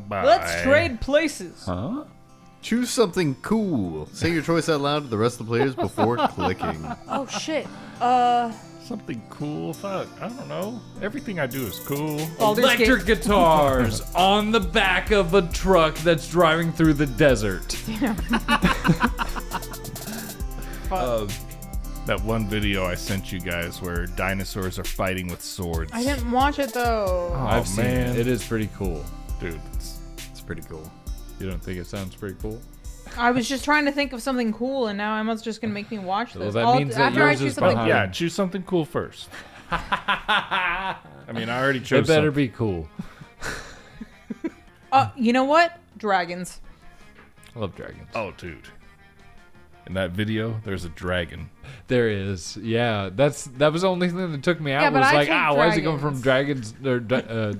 Bye. Let's trade places. Huh? Choose something cool. Say your choice out loud to the rest of the players before clicking. Oh shit. Something cool. Fuck. I don't know. Everything I do is cool. Baldur's Electric Gate. guitars on the back of a truck that's driving through the desert. That one video I sent you guys where dinosaurs are fighting with swords. I didn't watch it though. I've seen man. it. It is pretty cool. Dude, It's pretty cool. You don't think it sounds pretty cool? I was just trying to think of something cool, and now Emma's just gonna make me watch this. Well, that means that after I yours choose is something behind. yeah, choose something cool first. I mean, I already chose It better something. be cool. You know what? Dragons. I love dragons. Oh, dude. In that video, there's a dragon. There is. Yeah, that was the only thing that took me out. Yeah, but was I like, take why is he going from dragons. dragons or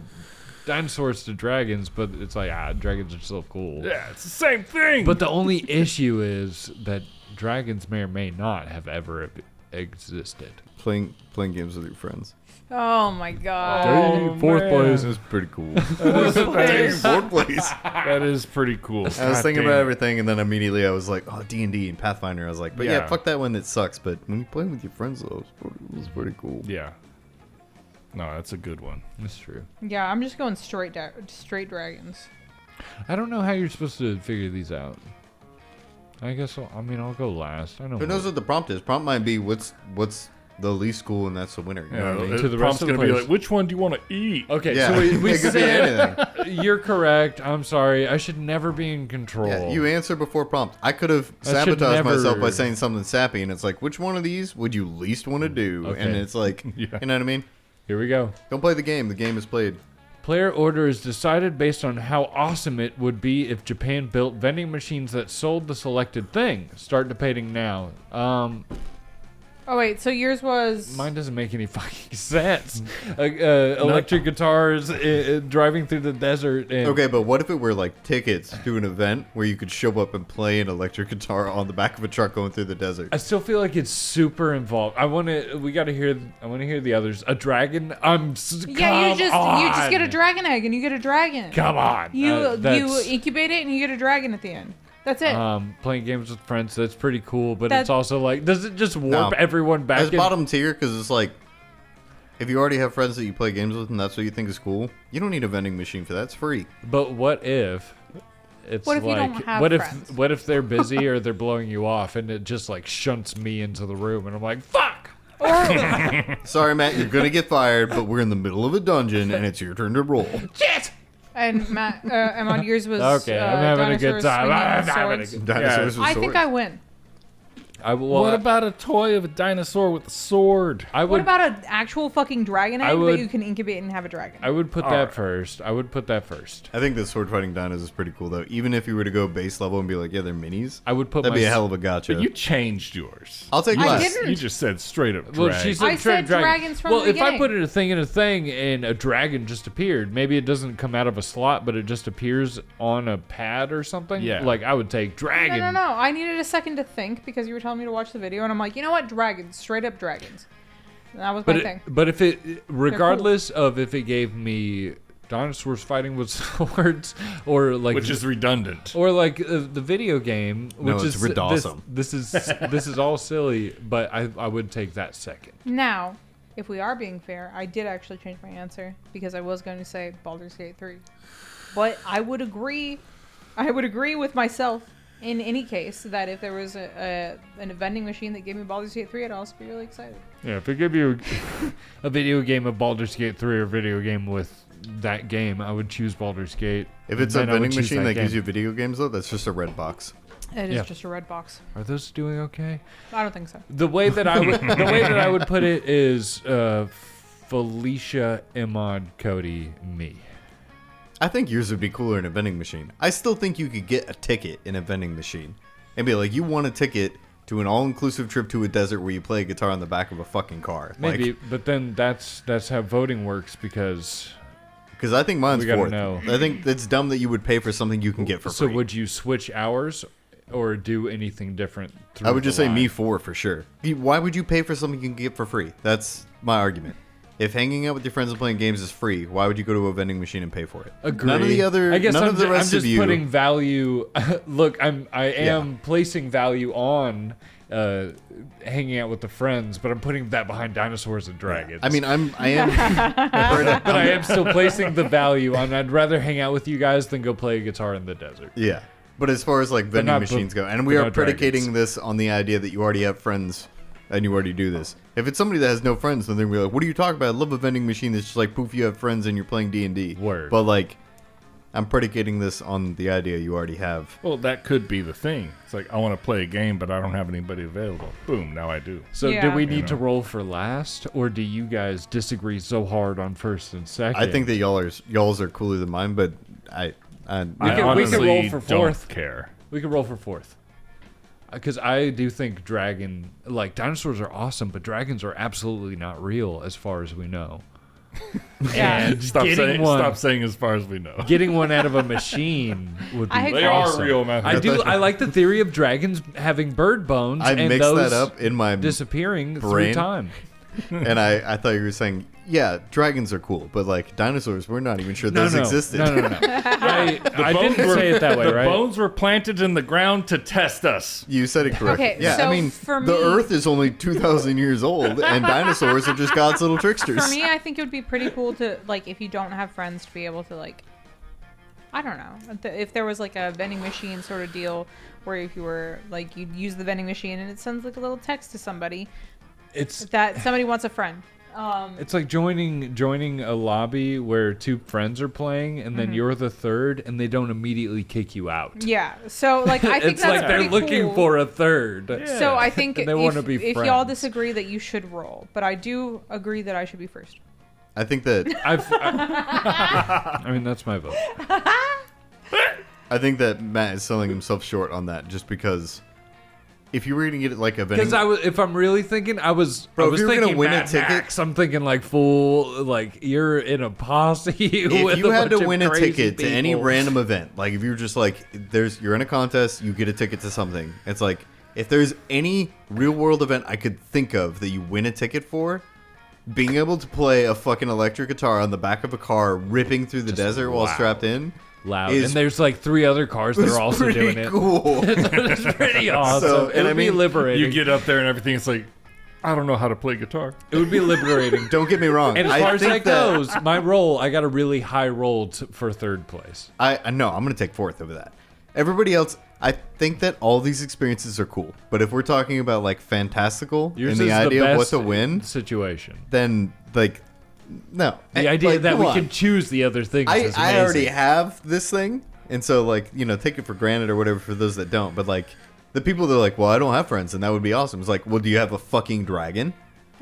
dinosaurs to dragons? But it's like, dragons are so cool. Yeah, it's the same thing. But the only issue is that dragons may or may not have ever existed. Playing games with your friends. Oh my god. Fourth man. place. This is pretty cool. Fourth place. That is pretty cool. I was thinking about everything, and then immediately I was like, oh, D&D and Pathfinder. I was like, but yeah, Yeah. fuck that one that sucks. But when you play with your friends, though, it was pretty cool. Yeah. No, that's a good one. That's true. Yeah, I'm just going straight dragons. I don't know how you're supposed to figure these out. I guess I'll go last. I know. Who knows what the prompt is? Prompt might be what's the least cool, and that's the winner. You know what I mean? To the prompt's rest of the gonna be players. like, which one do you want to eat? Okay, Yeah, so we it could be said anything. you're correct. I'm sorry. I should never be in control. Yeah, you answer before prompt. I could have I should sabotaged myself never- by saying something sappy, and it's like, which one of these would you least want to do? Okay. And it's like, Yeah. you know what I mean? Here we go. Don't play the game. The game is played. Player order is decided based on how awesome it would be if Japan built vending machines that sold the selected thing. Start debating now. Oh wait, so yours was Mine doesn't make any fucking sense. Electric guitars driving through the desert. And Okay, but what if it were like tickets to an event where you could show up and play an electric guitar on the back of a truck going through the desert? I still feel like it's super involved. I want to hear the others. A dragon? Yeah, you just get a dragon egg and you get a dragon. Come on. You That's- incubate it and you get a dragon at the end. That's it. Playing games with friends, that's pretty cool, but That- it's also like, does it just warp No. everyone back? As bottom tier, because it's like, if you already have friends that you play games with and that's what you think is cool, you don't need a vending machine for that. It's free. But what if it's What if you like, don't have what friends? what if they're busy or they're blowing you off and it just like shunts me into the room and I'm like, fuck. Sorry, Matt, you're going to get fired, but we're in the middle of a dungeon and it's your turn to roll. Shit. And Matt, Emma, yours was Okay, I'm having a good dinosaurs time. swinging I'm having a swords. good Dinosaurs with I think swords. I win. What about a toy of a dinosaur with a sword? I What would about an actual fucking dragon egg would- that you can incubate and have a dragon? I would put that first. I would put that first. I think the sword fighting dinos is pretty cool, though. Even if you were to go base level and be like, yeah, they're minis, I would put that'd be my- a hell of a gotcha. But you changed yours. I'll take I less. didn't. You just said straight up Well, drag. she said I said dragons from well, the if I beginning. put it in a thing and a dragon just appeared, maybe it doesn't come out of a slot, but it just appears on a pad or something. Yeah. Like I would take dragon. No. I needed a second to think because you were telling me to watch the video, and I'm like, you know what? Dragons. Straight up dragons. And that was my thing. But if it, regardless of if it gave me dinosaurs fighting with swords or like, which is redundant. or like the video game, No, which it's is ridawesome. this is all silly, but I would take that second. Now, if we are being fair, I did actually change my answer because I was going to say Baldur's Gate 3. But I would agree with myself in any case that if there was a vending machine that gave me Baldur's Gate 3, I'd also be really excited. Yeah, if it gave you a video game of Baldur's Gate 3 or a video game with that game, I would choose Baldur's Gate. If it's Then a I would vending choose machine that gives game. you video games, though, that's just a red box. It is Yeah. just a red box. Are those doing okay? I don't think so. The way that I would put it is Felicia, Imad, Cody, me. I think yours would be cooler in a vending machine. I still think you could get a ticket in a vending machine and be like, you want a ticket to an all-inclusive trip to a desert where you play a guitar on the back of a fucking car. Maybe, Like, but then that's how voting works because. because I think mine's We gotta fourth. know. I think it's dumb that you would pay for something you can get for So free. would you switch hours or do anything different? I would just say me me. 4 for sure. Why would you pay for something you can get for free? That's my argument. if hanging out with your friends and playing games is free, why would you go to a vending machine and pay for it? Agree. None of the other. I guess none I'm, of the rest I'm just of you. putting value. Look, I am placing value on hanging out with the friends, but I'm putting that behind dinosaurs and dragons. I mean, I am. but I am still placing the value on. I'd rather hang out with you guys than go play a guitar in the desert. Yeah, but as far as like vending not machines go, and but we are not predicating dragons. this on the idea that you already have friends and you already do this. If it's somebody that has no friends, then they're gonna be like, "What are you talking about? I love a vending machine that's just like poof, you have friends and you're playing D&D." Word. But like, I'm predicating this on the idea you already have. Well, that could be the thing. It's like, I want to play a game, but I don't have anybody available. Boom, now I do. So Yeah. do we need You to know. roll for last, or do you guys disagree so hard on first and second? I think that y'all's are cooler than mine, but I I we can honestly roll for fourth. don't care. we could roll for fourth. Because I do think dinosaurs are awesome, but dragons are absolutely not real as far as we know. Yeah. And Stop getting saying as far as we know. getting one out of a machine would be I agree. They awesome. are real, man. I like the theory of dragons having bird bones I and mixed those that up in my disappearing through brain. time. and I thought you were saying, yeah, dragons are cool, but like dinosaurs, we're not even sure No, those no, existed. no. I bones didn't say it that way, the right? bones were planted in the ground to test us. You said it correctly. Okay, yeah, so I mean, for the me- Earth is only 2,000 years old, and dinosaurs are just God's little tricksters. For me, I think it would be pretty cool to, like, if you don't have friends, to be able to, like, I don't know, if there was like a vending machine sort of deal where if you were like, you'd use the vending machine and it sends like a little text to somebody It's that somebody wants a friend. It's like joining a lobby where two friends are playing, and then you're the third, and they don't immediately kick you out. Yeah. So like, I think It's that's like they're pretty looking cool. for a third. So I think And they wanna be if y'all friends. disagree that you should roll, but I do agree that I should be first. I think that I mean, that's my vote. Matt is selling himself short on that, just because if you were gonna get it like a vending, Because if I'm really thinking, I was if you were thinking gonna win a Mad ticket- Max. I'm thinking like full, like you're in a posse. if with you a had bunch to of win a crazy ticket to any people. random event, like if you were just like, you're in a contest, you get a ticket to something. It's like, if there's any real world event I could think of that you win a ticket for, being able to play a fucking electric guitar on the back of a car ripping through the desert while loud. strapped in loud, is and there's like 3 other cars that is are also pretty doing it. cool. It's pretty awesome. So, it and would I be mean, liberating. You get up there and everything. It's like, I don't know how to play guitar. It would be liberating. Don't get me wrong. And as I far as think that goes, my roll, I got a really high roll for third place. I know I'm gonna take fourth over that. Everybody else, I think that all these experiences are cool. But if we're talking about like fantastical Yours and the is idea of what best to win, situation. then like no. The idea Like, that come we on. can choose the other things is I already amazing. have this thing, and so like, you know, take it for granted or whatever for those that don't. But like the people that are like, well, I don't have friends, and that would be awesome. It's like, well, do you have a fucking dragon?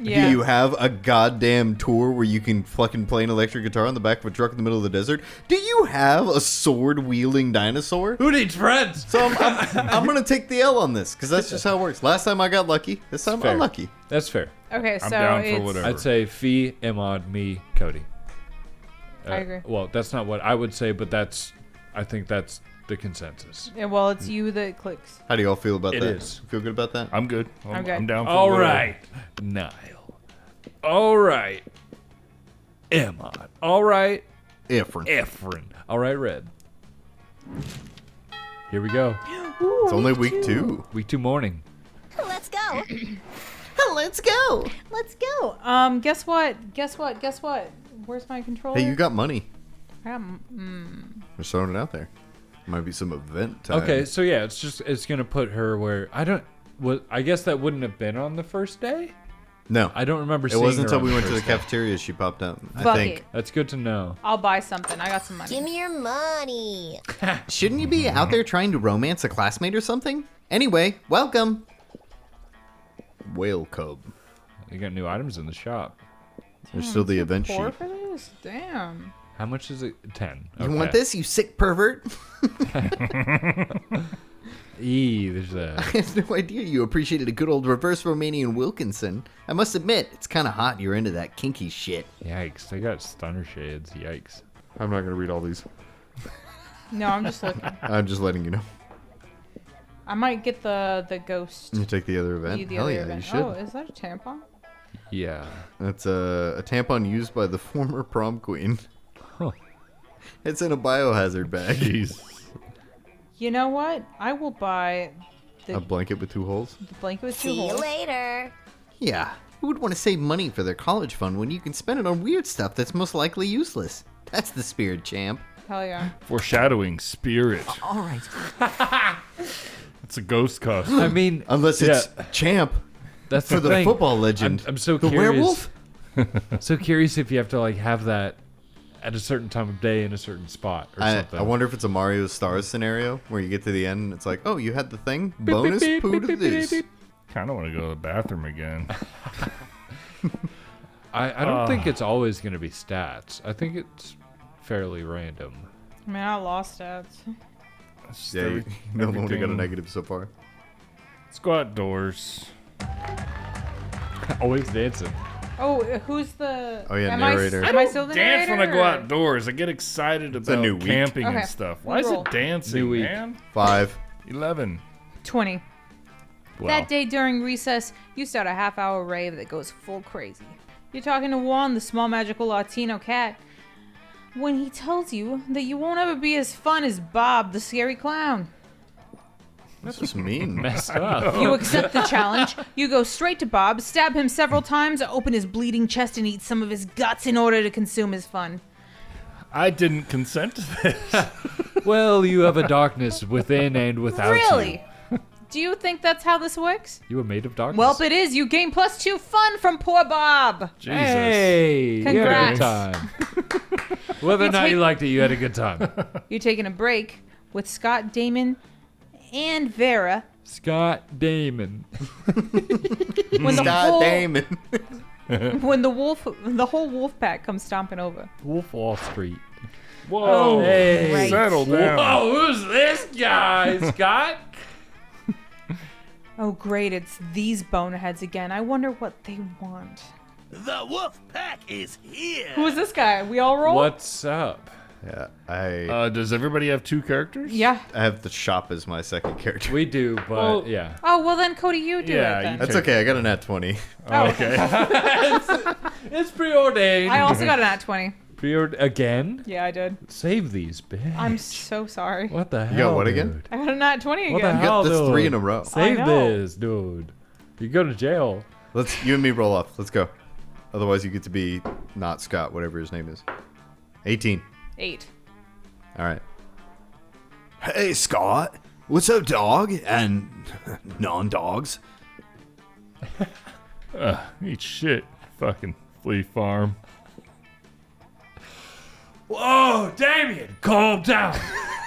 Yeah. Do you have a goddamn tour where you can fucking play an electric guitar on the back of a truck in the middle of the desert? Do you have a sword wielding dinosaur? Who needs friends? So I'm gonna take the L on this because that's just how it works. Last time I got lucky. This time Fair. I'm lucky. That's fair. Okay, so I'm down for it's whatever. I'd say Fee, Imad, me, Cody. I agree. Well, that's not what I would say, but I think that's the consensus. yeah, well, it's you that clicks. How do y'all feel about It that? is. Feel good about that? I'm good. Okay. I'm down for All whatever. right, Niall. All right, Imad. All right, Efren. Efren. All right, Red. Here we go. It's only week 2. Week 2 morning. Let's go. Let's go. Let's go. Guess what? Where's my controller? Hey, you got money. I'm Just throwing it out there. Might be some event time. Okay, so yeah, it's gonna put her where I guess that wouldn't have been on the first day. No, I don't remember it seeing wasn't her until on we the went to the first day. cafeteria she popped up. I Fuck think. it. That's good to know. I'll buy something. I got some money. Give me your money. Shouldn't you be out there trying to romance a classmate or something? Anyway, welcome. Whale cub. You got new items in the shop. There's still the event Poor sheet. for this? Damn. How much is it? 10. You want this, you sick pervert? There's a. I had no idea you appreciated a good old reverse Romanian Wilkinson. I must admit, it's kind of hot you're into that kinky shit. Yikes! They got stunner shades. Yikes! I'm not going to read all these. No, I'm just looking. I'm just letting you know. I might get the ghost. You take the other event? The Hell other yeah, event. you should. Oh, is that a tampon? Yeah. That's a tampon used by the former prom queen. Huh. It's in a biohazard bag. Jeez. You know what? I will buy A blanket with 2 holes? the blanket with 2 See you holes. later. Yeah. Who would want to save money for their college fund when you can spend it on weird stuff that's most likely useless? That's the spirit, champ. Hell yeah. Foreshadowing spirit. All right. It's a ghost costume. I mean, Unless it's champ that's for the thing. football legend. I'm so the curious. werewolf? So curious if you have to like have that at a certain time of day in a certain spot or something. I wonder if it's a Mario Stars scenario where you get to the end and it's like, oh, you had the thing? Beep, Bonus beep, poo beep, to beep, beep, this. beep. Kind of want to go to the bathroom again. I don't think it's always going to be stats. I think it's fairly random. I mean, I lost stats. It's just Yeah, you only got a everything. negative so far. Let's go outdoors. Always dancing. Oh, who's the... Oh, yeah, am narrator. am I still the Dance narrator? when I go or- outdoors. I get excited a about new week. camping Okay. and stuff. Why is Roll. it dancing, New week. man? 5. 11. 20. Wow. That day during recess, you start a half-hour rave that goes full crazy. You're talking to Juan, the small magical Latino cat, when he tells you that you won't ever be as fun as Bob, the scary clown. That's just mean. Messed up. You accept the challenge. You go straight to Bob, stab him several times, open his bleeding chest, and eat some of his guts in order to consume his fun. I didn't consent to this. Well, you have a darkness within and without Really? Do you think that's how this works? you. You are made of darkness. Well, it is. You gain +2 fun from poor Bob. Jesus. Hey, you had a good Congrats. time. Whether or You not take- you liked it, you had a good time. You're taking a break with Scott Damon and Vera Scott Damon. when the God whole damn it. when the whole wolf pack comes stomping over. Wolf Wall Street. Whoa. Hey. Right. Settle down. Whoa, who's this guy, Scott? Oh great, it's these boneheads again. I wonder what they want. The wolf pack is here. Who is this guy? We all roll? What's up? Yeah, I Does everybody have 2 characters? Yeah. have the shop as my second character. We do, but Well- yeah. Oh well then Cody, you do Yeah, it then. you That's okay, I got a nat 20. Oh, okay. It's preordained. I also got a nat 20. Again? Yeah, I did. Save these, bitch. I'm so sorry. What the hell? got what dude? again? I got a nat 20 What the again. hell? You got this dude? 3 in a row. Save I know. this, dude. You go to jail. Let's you and me roll off. Let's go. Otherwise, you get to be not Scott, whatever his name is. 18. 8. All right. Hey, Scott. What's up, dog? And non-dogs? Eat shit. Fucking flea farm. Whoa, Damien, calm down.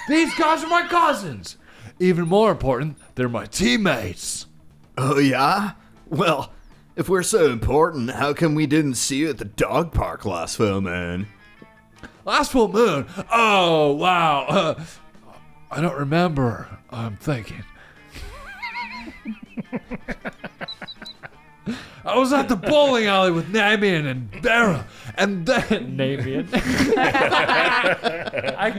These guys are my cousins. Even more important, they're my teammates. Oh, yeah? Well, if we're so important, how come we didn't see you at the dog park last full moon? Last full moon. Oh, wow. I don't remember. I'm thinking. I was at the bowling alley with Namian and Vera, and then Namian. I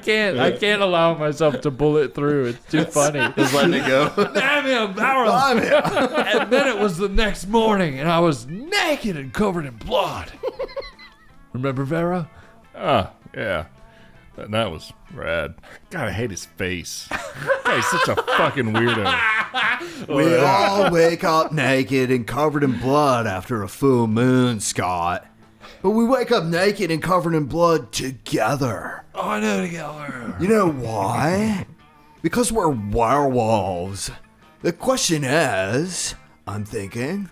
can't allow myself to bullet through. It's too funny. Just letting it go. Namian, Vera. And then it was the next morning, and I was naked and covered in blood. Remember Vera? Ah, yeah. That was rad. God, I hate his face. Guy's such a fucking weirdo. We all wake up naked and covered in blood after a full moon, Scott. But we wake up naked and covered in blood together. Oh, I know together. You know why? Because we're werewolves. The question is, I'm thinking,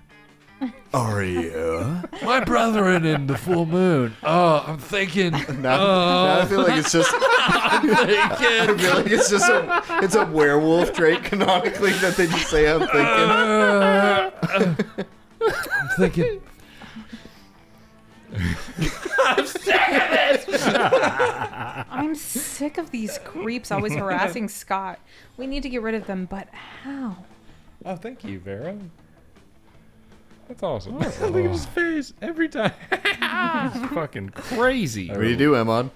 are you? My brethren in the full moon. Oh, I'm thinking. Now I feel like it's just. I feel like it's just it's a werewolf trait canonically that they just say I'm thinking. I'm thinking. I'm sick of these creeps always harassing Scott. We need to get rid of them, but how? Oh, thank you, Vera. That's awesome. Look at his face every time. It's fucking crazy. What do you do, Emon?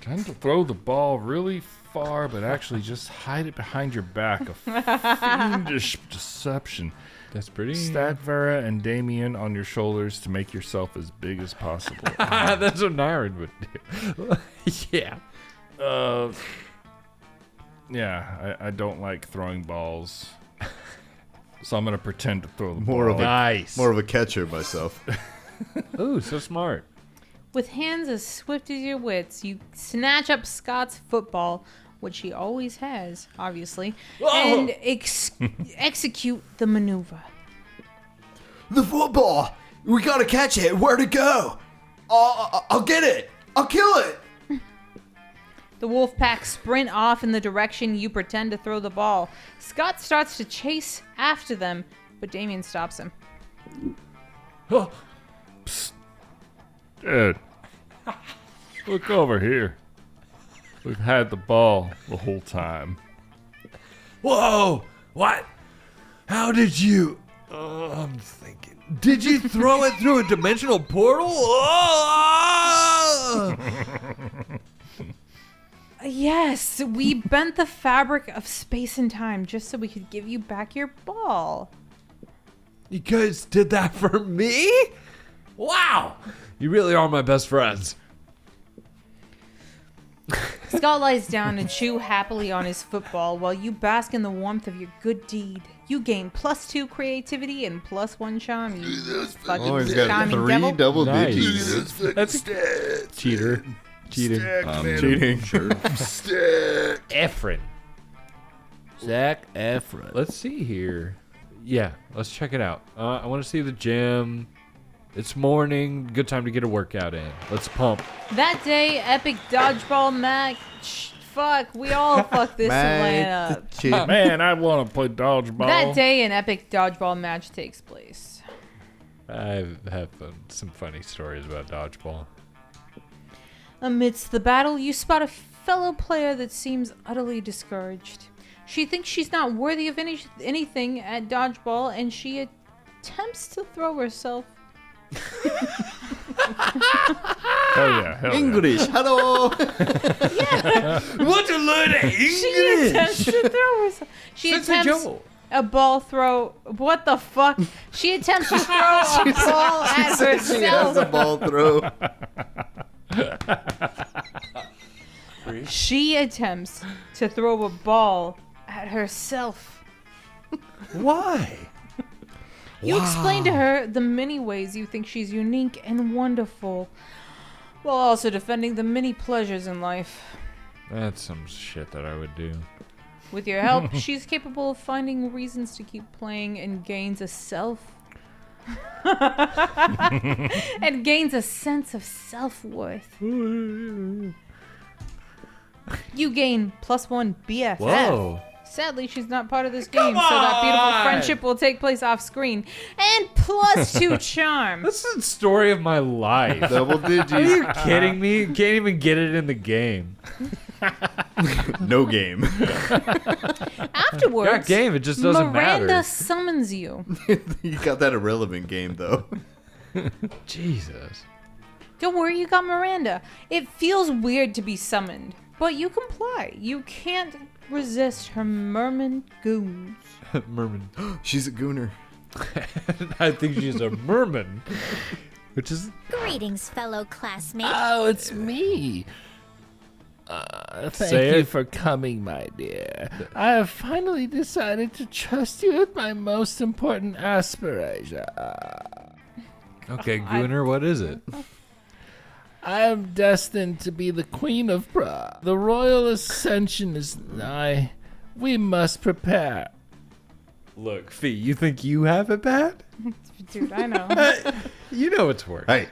Trying to throw the ball really far, but actually just hide it behind your back. A fiendish deception. That's pretty. Stack Vera and Damien on your shoulders to make yourself as big as possible. That's what Nyron would do. Yeah. Yeah, I don't like throwing balls. So I'm going to pretend to throw the More ball. of a Nice. more of a catcher myself. Ooh, so smart. With hands as swift as your wits, you snatch up Scott's football, which he always has, obviously, and execute the maneuver. The football! We gotta catch it. Where'd it go? I'll get it. I'll kill it. The wolf pack sprint off in the direction you pretend to throw the ball. Scott starts to chase after them, but Damien stops him. Oh, Dude, look over here. We've had the ball the whole time. whoa! What? How did you? I'm thinking. Did you throw it through a dimensional portal? Oh! Yes, we bent the fabric of space and time just so we could give you back your ball. You guys did that for me? Wow! You really are my best friends. Scott lies down and chew happily on his football while you bask in the warmth of your good deed. You gain +2 creativity and +1 charm, you fucking Oh, he's got charming 3 devil. double Nice. digits. That's cheater. Cheating. Cheating. Efren. Zac Efron. Let's see here. Yeah, let's check it out. I want to see the gym. It's morning. Good time to get a workout in. Let's pump. That day, epic dodgeball match. Fuck, we all fucked this Man, Atlanta. the cheat. Man, I want to play dodgeball. That day, an epic dodgeball match takes place. I have some funny stories about dodgeball. Amidst the battle, you spot a fellow player that seems utterly discouraged. She thinks she's not worthy of anything at dodgeball, and she attempts to throw herself. Hell yeah, hell English. Hello. Want to learn She attempts to throw herself. She attempts a ball throw. What the fuck? She attempts to throw a ball at She has herself. a ball throw. She attempts to throw a ball at herself. Why? You explain to her the many ways you think she's unique and wonderful, while also defending the many pleasures in life. That's some shit that I would do. With your help, she's capable of finding reasons to keep playing and gains a and gains a sense of self-worth. You gain +1 BFF. Whoa. Sadly, she's not part of this game, so that beautiful friendship will take place off screen. And +2 charm. This is the story of my life. Double digits. Are you kidding me? You can't even get it in the game. No game. Afterwards, Got game, it just doesn't Miranda matter. summons you. You got that irrelevant game though. Jesus. Don't worry, you got Miranda. It feels weird to be summoned, but you comply. You can't resist her merman goons. Merman. She's a gooner. I think she's a merman. Which is Greetings, fellow classmates. Oh, it's me. Say Thank you it. for coming, my dear. I have finally decided to trust you with my most important aspiration. okay, Gooner, what is it? I am destined to be the queen of Prom. The royal ascension is nigh. We must prepare. Look, Fee, you think you have it bad? Dude, I know. You know it's worse. Hey,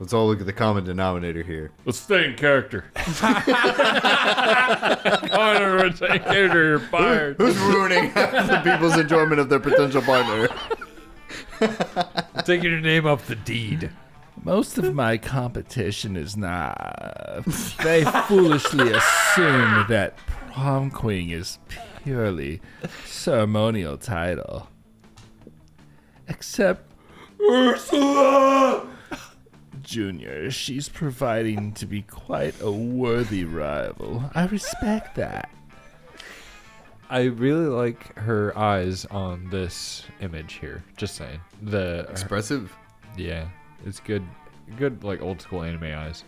let's all look at the common denominator here. Let's stay in character. Connor, stay in character. You're fired. Who's ruining the people's enjoyment of their potential partner? Taking your name off the deed. Most of my competition is not. They foolishly assume that prom queen is purely ceremonial title. Except Ursula Junior, she's proving to be quite a worthy rival. I respect that. I really like her eyes on this image here. Just saying. Expressive. Yeah, it's good. Good, like old school anime eyes.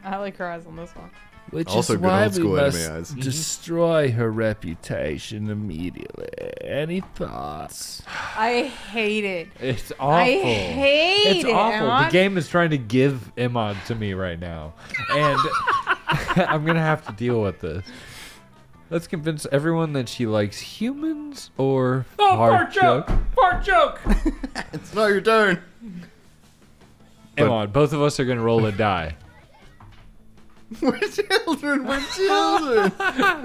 I like her eyes on this one. Which Also is good why old we school must anime eyes. destroy her reputation immediately. Any thoughts? I hate it. It's awful. I hate It's it. awful. Emma. The game is trying to give Imad to me right now, and I'm gonna have to deal with this. Let's convince everyone that she likes humans or fart joke. Fart joke! It's not your turn. Imad, both of us are gonna roll a die. We're children. We're children.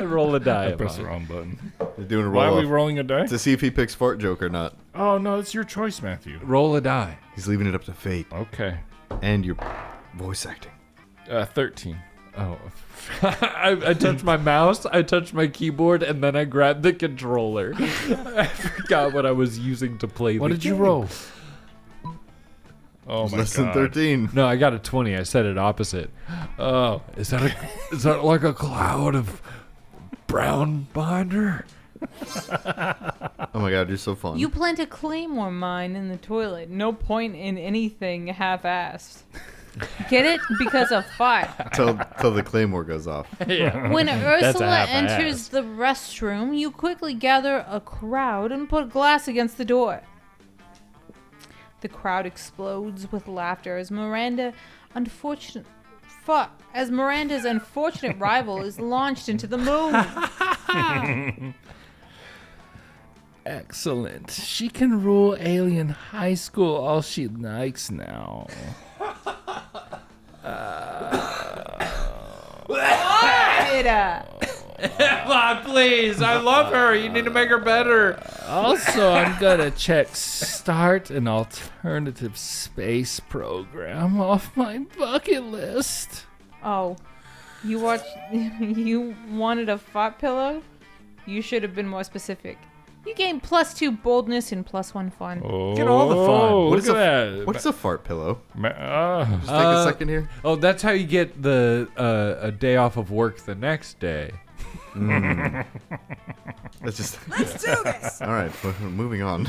Roll a die. I pressed the Imad. wrong button. You're doing a Why roll are we off rolling a die? to see if he picks fart joke or not. Oh, no, it's your choice, Matthew. Roll a die. He's leaving it up to fate Okay. and your voice acting. 13. Oh, I touched my mouse, I touched my keyboard, and then I grabbed the controller. I forgot what I was using to play. What the did you game. roll? Oh, my Less God. than 13. No, I got a 20. I said it opposite. Oh. Is that like a cloud of brown behind her? Oh my god, you're so fun. You plant a claymore mine in the toilet. No point in anything half-assed. Get it? Because of fire. Till the claymore goes off. Yeah. When Ursula half-assed. enters the restroom, you quickly gather a crowd and put glass against the door. The crowd explodes with laughter as Miranda's unfortunate rival is launched into the moon. Excellent. She can rule Alien High School all she likes now. Come on, please. I love her. You need to make her better. Also, I'm gonna check start an alternative space program off my bucket list. Oh, you wanted a fart pillow? You should have been more specific. You gain +2 boldness and +1 fun. Get all the fun. Oh, What is look a at that. What's a fart pillow? Ma- Just take a second here. Oh, that's how you get the a day off of work the next day. Let's just. Let's do this. All right, moving on.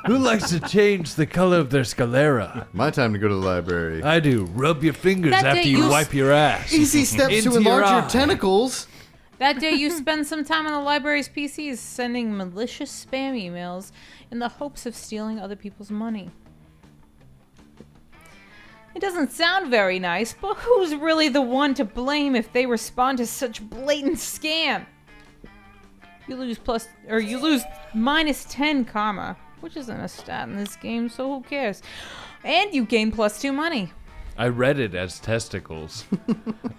Who likes to change the color of their sclera? My time to go to the library. I do. Rub your fingers That after day you you wipe your ass. Easy steps Into to enlarge your your eye. tentacles. That day you spend some time on the library's PCs sending malicious spam emails in the hopes of stealing other people's money. It doesn't sound very nice, but who's really the one to blame if they respond to such blatant scam? You lose -10 karma, which isn't a stat in this game, so who cares? And you gain +2 money. I read it as testicles.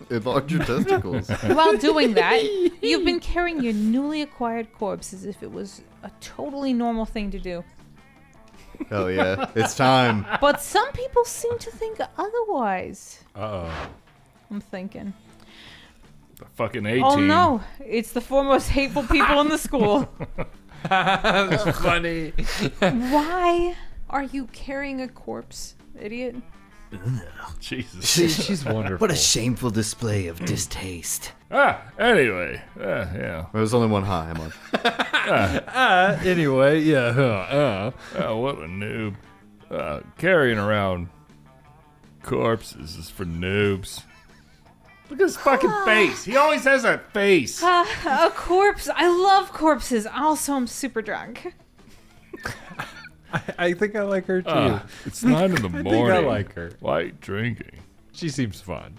Enlarge your testicles. While doing that, you've been carrying your newly acquired corpse as if it was a totally normal thing to do. Hell yeah, it's time. But some people seem to think otherwise. Uh-oh. I'm thinking. The fucking A-team. Oh no, it's the foremost hateful people in the school. That's funny. Why are you carrying a corpse, idiot? Jesus. She's wonderful. What a shameful display of distaste. Anyway. Yeah. There was only one high. I'm on. Anyway, yeah. Oh, what a noob. Carrying around corpses is for noobs. Look at his fucking face. He always has that face. A corpse. I love corpses. Also, I'm super drunk. I think I like her too. It's 9 in the morning. think I like her. Why are you drinking? She seems fun.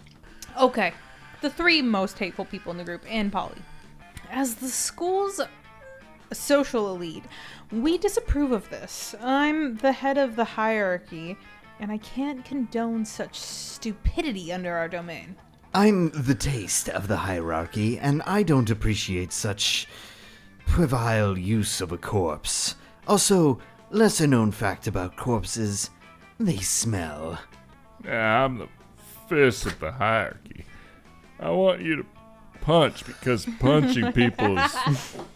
Okay, the 3 most hateful people in the group, and Polly. As the school's social elite, we disapprove of this. I'm the head of the hierarchy, and I can't condone such stupidity under our domain. I'm the taste of the hierarchy, and I don't appreciate such puerile use of a corpse. Also, lesser known fact about corpses, they smell. Yeah, I'm the fist of the hierarchy. I want you to punch because punching people is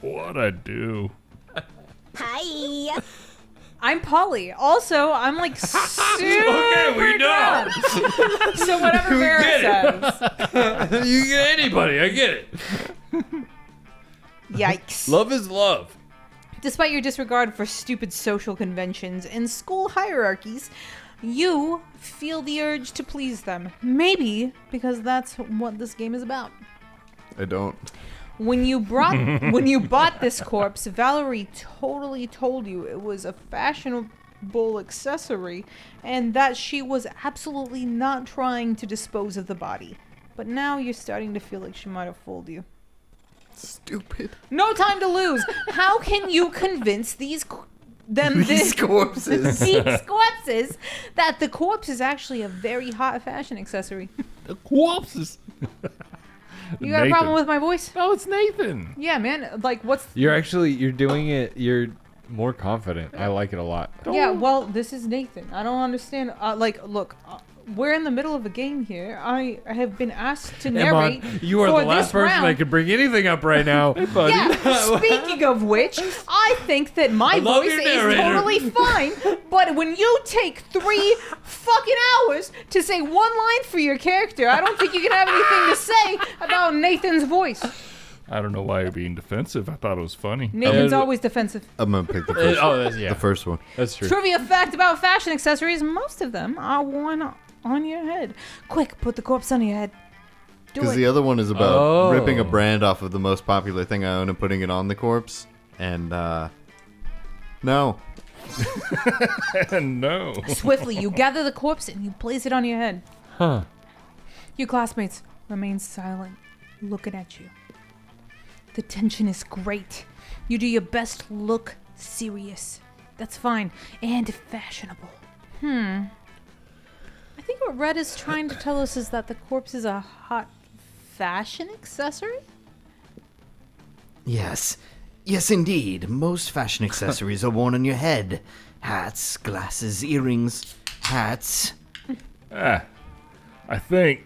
what I do. Hi. I'm Polly. Also, I'm like super Okay, we know. drunk. So whatever Vera says. You get anybody, I get it. Yikes. Love is love. Despite your disregard for stupid social conventions and school hierarchies, you feel the urge to please them. Maybe because that's what this game is about. I don't. When you bought this corpse, Valerie totally told you it was a fashionable accessory and that she was absolutely not trying to dispose of the body. But now you're starting to feel like she might have fooled you. Stupid. No time to lose. How can you convince these corpses These corpses. these corpses that the corpse is actually a very hot fashion accessory? The corpses. You got a problem with my voice? No, it's Nathan. Yeah, man. Like, what's... You're doing it. You're more confident. I like it a lot. Yeah, well, this is Nathan. I don't understand. Look, we're in the middle of a game here. I have been asked to narrate. Emon, you are for the last this person round. that could bring anything up right now. Buddy. Yeah, speaking of which, I think that my love voice your is narrator. totally fine. But when you take 3 fucking hours to say one line for your character, I don't think you can have anything to say about Nathan's voice. I don't know why you're being defensive. I thought it was funny. Nathan's always defensive. I'm gonna pick the first. Yeah. The first one. That's true. Trivia fact about fashion accessories, most of them are worn on your head. Quick, put the corpse on your head. Do Because it. the other one is about Oh. ripping a brand off of the most popular thing I own and putting it on the corpse. And no. No. Swiftly, you gather the corpse and you place it on your head. Huh. Your classmates remain silent, looking at you. The tension is great. You do your best to look serious. That's fine. And fashionable. I think what Red is trying to tell us is that the corpse is a hot fashion accessory? Yes. Yes, indeed. Most fashion accessories are worn on your head. Hats, glasses, earrings, hats. I think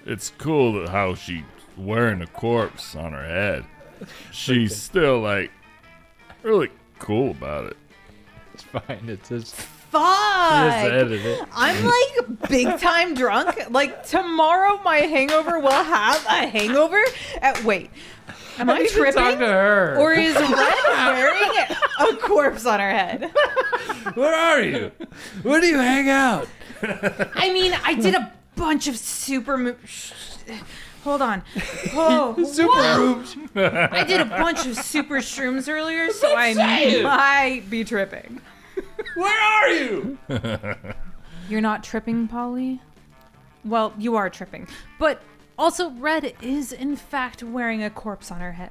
it's cool that how she's wearing a corpse on her head. She's still like really cool about it. It's fine. It's just. Fuck! Just edit it. I'm like big time drunk. Like tomorrow my hangover will have a hangover. Wait, am I tripping? Talk to her. Or is Red wearing a corpse on her head? Where are you? Where do you hang out? I mean, I did a bunch of hold on. Whoa. Whoa. I did a bunch of super shrooms earlier, so I might be tripping. Where are you? You're not tripping, Polly? Well, you are tripping. But also, Red is in fact wearing a corpse on her head.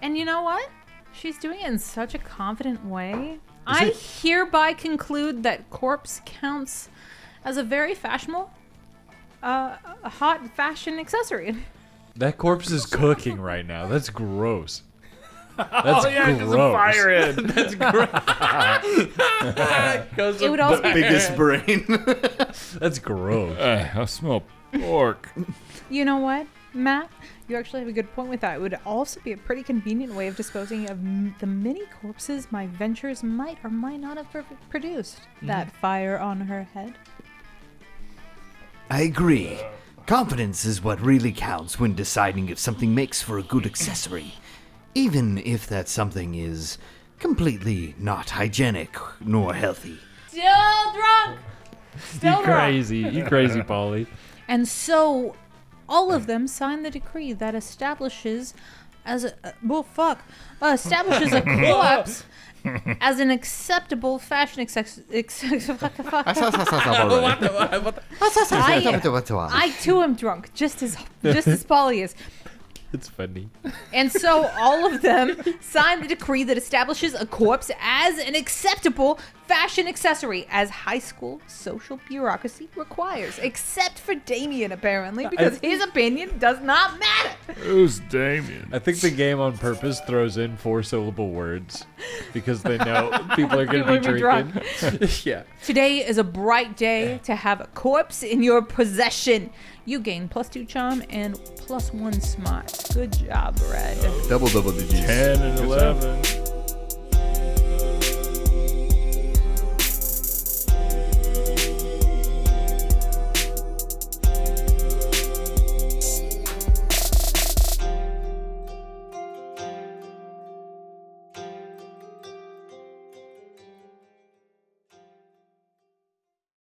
And you know what? She's doing it in such a confident way. I hereby conclude that corpse counts as a very fashionable, a hot fashion accessory. That corpse is cooking right now. That's gross. That's Oh yeah, gross. just a fire head. That's gross. It would also be, Biggest brain. That's gross. I smell pork. you know what, Matt? You actually have a good point with that. It would also be a pretty convenient way of disposing of the many corpses my ventures might or might not have produced. That fire on her head. I agree. Confidence is what really counts when deciding if something makes for a good accessory. Even if that something is completely not hygienic nor healthy. Still drunk! Still You drunk. crazy. You crazy, Polly. And so, all of them sign the decree that establishes establishes a corpse as an acceptable fashion I too am drunk, just as Polly is. It's funny. And so all of them sign the decree that establishes a corpse as an acceptable fashion accessory, as high school social bureaucracy requires. Except for Damien, apparently, because his opinion does not matter. Who's Damien? I think the game on purpose throws in 4-syllable words because they know people are going to be drinking. Yeah. Today is a bright day to have a corpse in your possession. You gain +2 charm and +1 smart. Good job, Red. Double digits. 10 and 11.